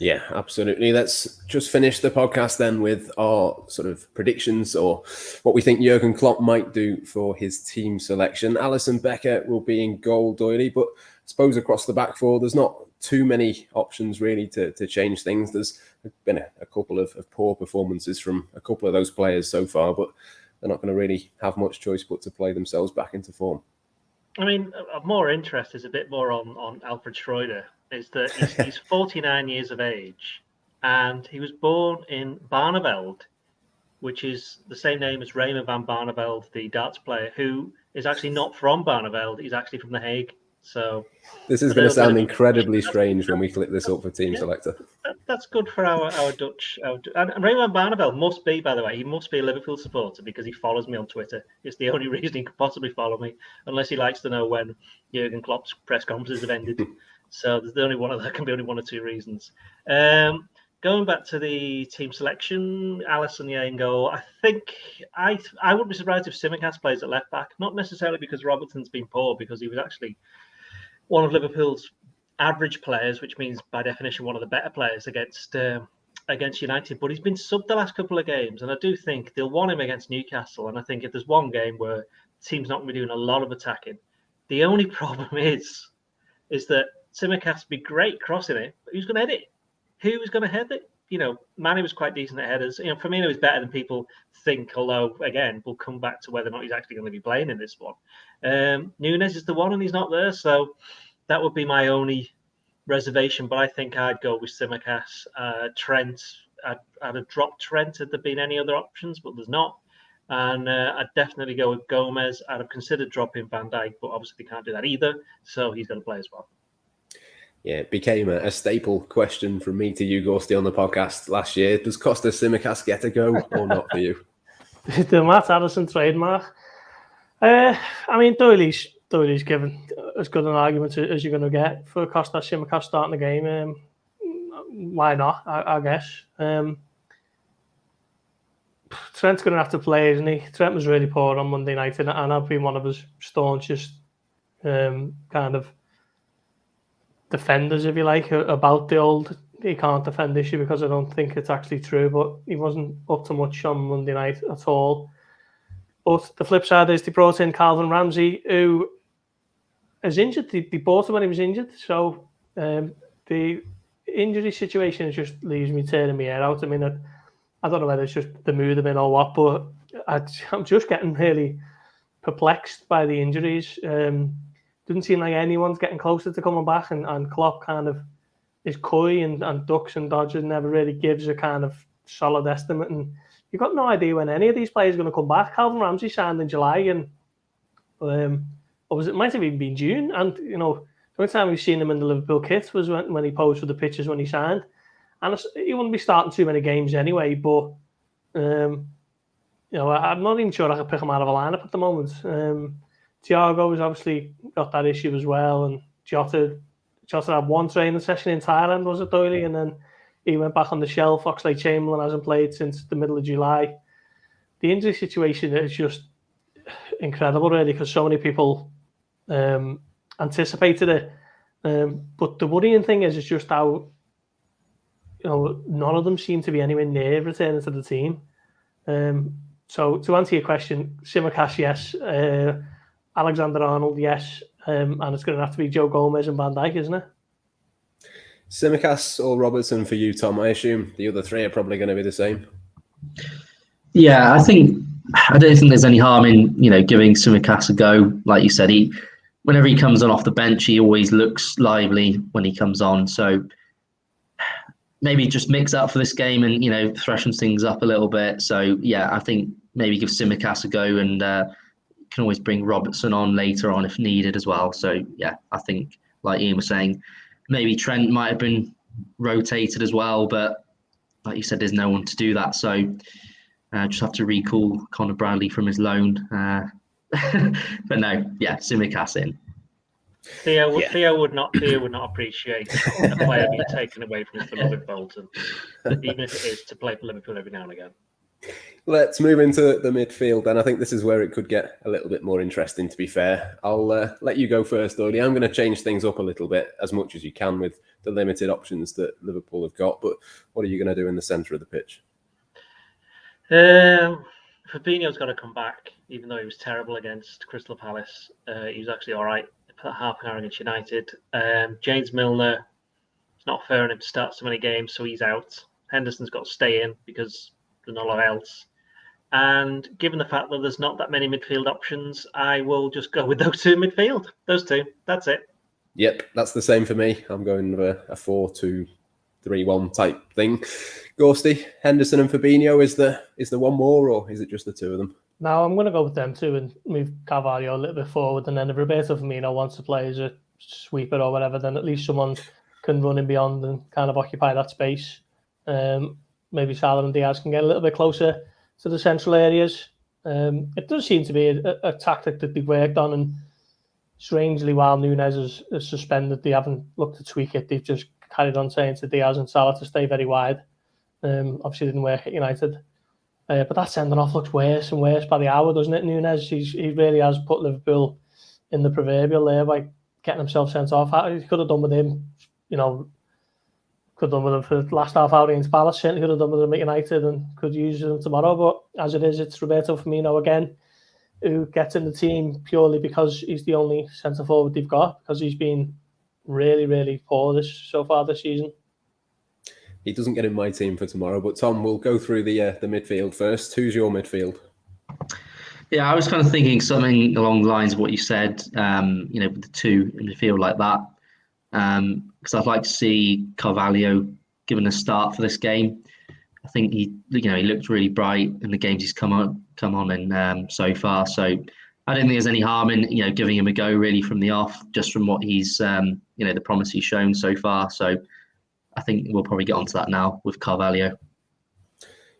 Yeah, absolutely. Let's just finish the podcast then with our sort of predictions or what we think Jurgen Klopp might do for his team selection. Alisson Becker will be in goal, Doyley, but I suppose across the back four, there's not too many options really to change things. There's been a couple of poor performances from a couple of those players so far, but they're not going to really have much choice but to play themselves back into form. I mean, of more interest is a bit more on Alfred Schroeder. Is that he's 49 years of age, and he was born in Barneveld, which is the same name as Raymond van Barneveld, the darts player, who is actually not from Barneveld. He's actually from The Hague. So this is going to sound incredibly strange when we click this up for Team Selector. That's good for our Dutch. And Raymond van Barneveld must be, by the way, he must be a Liverpool supporter because he follows me on Twitter. It's the only reason he could possibly follow me, unless he likes to know when Jurgen Klopp's press conferences have ended. So there's there can be only one or two reasons. Going back to the team selection, Alisson in goal. I think I wouldn't be surprised if Tsimikas plays at left back. Not necessarily because Robertson's been poor, because he was actually one of Liverpool's average players, which means by definition one of the better players against United. But he's been subbed the last couple of games, and I do think they'll want him against Newcastle. And I think if there's one game where the team's not going to be doing a lot of attacking, the only problem is that Tsimikas would be great crossing it, but who's going to head it? Who is going to head it? Manny was quite decent at headers. Firmino is better than people think, although, again, we'll come back to whether or not he's actually going to be playing in this one. Núñez is the one, and he's not there, so that would be my only reservation, but I think I'd go with Tsimikas. Trent, I'd have dropped Trent had there been any other options, but there's not. And I'd definitely go with Gomez. I'd have considered dropping Van Dijk, but obviously can't do that either, so he's going to play as well. Yeah, it became a staple question from me to you, Ghosty, on the podcast last year. Does Costa Tsimikas get a go or not for you? The Matt Addison trademark. I mean, Doyley's given as good an argument as you're going to get for Costa Tsimikas starting the game. Why not, I guess. Trent's going to have to play, isn't he? Trent was really poor on Monday night, and I've been one of his staunchest kind of defenders, if you like, about the old he can't defend issue, because I don't think it's actually true, but he wasn't up to much on Monday night at all. But the flip side is they brought in Calvin Ramsey, who is injured. They bought him when he was injured, so the injury situation just leaves me tearing my hair out. I mean, I don't know whether it's just the mood I'm in or what, but I'm just getting really perplexed by the injuries. Doesn't seem like anyone's getting closer to coming back, and Klopp kind of is coy and ducks and dodges, never really gives a kind of solid estimate. And you've got no idea when any of these players are going to come back. Calvin Ramsey signed in July, and it might have even been June. And the only time we've seen him in the Liverpool kit was when he posed for the pictures when he signed. And he wouldn't be starting too many games anyway. But I'm not even sure I could pick him out of a lineup at the moment. Thiago has obviously got that issue as well, and Jota had one training session in Thailand, was it, Doyley? And then he went back on the shelf. Oxlade-Chamberlain hasn't played since the middle of July. The injury situation is just incredible, really, because so many people anticipated it. But the worrying thing is just how none of them seem to be anywhere near returning to the team. So to answer your question, Tsimikas, yes. Alexander-Arnold, yes. And it's going to have to be Joe Gomez and Van Dijk, isn't it? Tsimikas or Robertson for you, Tom? I assume the other three are probably going to be the same. Yeah, I don't think there's any harm in giving Tsimikas a go. Like you said, whenever he comes on off the bench, he always looks lively when he comes on. So maybe just mix up for this game and freshen things up a little bit. So yeah, I think maybe give Tsimikas a go, and can always bring Robertson on later on if needed as well. So yeah, I think like Ian was saying, maybe Trent might have been rotated as well, but like you said, there's no one to do that. So just have to recall Conor Bradley from his loan. But no, yeah, Tsimikas in. Theo would not appreciate a player being taken away from his beloved Bolton, even if it is to play for Liverpool every now and again. Let's move into the midfield, and I think this is where it could get a little bit more interesting, to be fair. I'll let you go first, Doily. I'm going to change things up a little bit, as much as you can, with the limited options that Liverpool have got. But what are you going to do in the centre of the pitch? Fabinho's got to come back, even though he was terrible against Crystal Palace. He was actually all right for half an hour against United. James Milner, it's not fair on him to start so many games, so he's out. Henderson's got to stay in because there's not a lot else. And given the fact that there's not that many midfield options, I will just go with those two midfield. Those two. That's it. Yep, that's the same for me. I'm going with a 4-2-3-1 type thing. Ghosty, Henderson and Fabinho, is there one more, or is it just the two of them? No, I'm going to go with them too and move Carvalho a little bit forward. And then if Roberto Firmino wants to play as a sweeper or whatever, then at least someone can run in beyond and kind of occupy that space. Maybe Salah and Diaz can get a little bit closer to the central areas. It does seem to be a tactic that they've worked on, and strangely, while Nunes is suspended, they haven't looked to tweak it. They've just carried on saying to Diaz and Salah to stay very wide. Obviously didn't work at United. But that sending off looks worse and worse by the hour, doesn't it? Nunes, he really has put Liverpool in the proverbial there by getting himself sent off. He could have done with him, could have done with him for the last half hour against Palace, certainly could have done with him at United and could use him tomorrow. But as it is, it's Roberto Firmino again, who gets in the team purely because he's the only centre-forward they've got, because he's been really, really poor so far this season. He doesn't get in my team for tomorrow, but Tom, we'll go through the midfield first. Who's your midfield? Yeah, I was kind of thinking something along the lines of what you said, with the two in midfield like that. Because I'd like to see Carvalho given a start for this game. I think he looked really bright in the games he's come on in so far. So I don't think there's any harm in giving him a go really from the off, just from what he's the promise he's shown so far. So I think we'll probably get onto that now with Carvalho.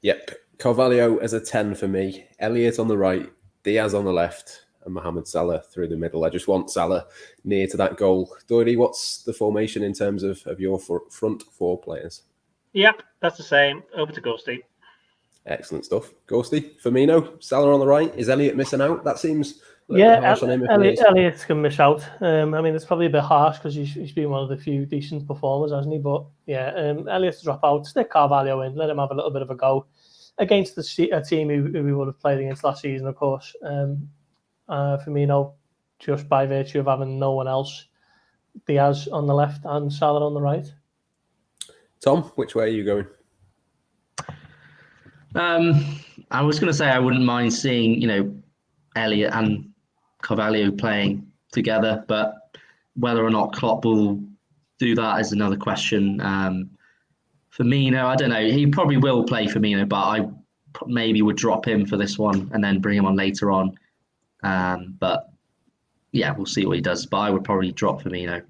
Yep, Carvalho as a 10 for me. Elliott on the right, Diaz on the left, and Mohamed Salah through the middle. I just want Salah near to that goal. Doherty, what's the formation in terms of your front four players? Yep, that's the same. Over to Ghosty. Excellent stuff. Ghosty, Firmino, Salah on the right. Is Elliott missing out? That seems a little bit harsh on him. Elliott can miss out. It's probably a bit harsh because he's been one of the few decent performers, hasn't he? But yeah, Elliott's drop out. Stick Carvalho in. Let him have a little bit of a go against a team who we would have played against last season, of course. Firmino, just by virtue of having no one else. Diaz on the left and Salah on the right. Tom, which way are you going? I was going to say I wouldn't mind seeing, Elliott and Carvalho playing together, but whether or not Klopp will do that is another question. Firmino, I don't know. He probably will play Firmino, but I maybe would drop him for this one and then bring him on later on. But yeah, we'll see what he does. But I would probably drop Firmino.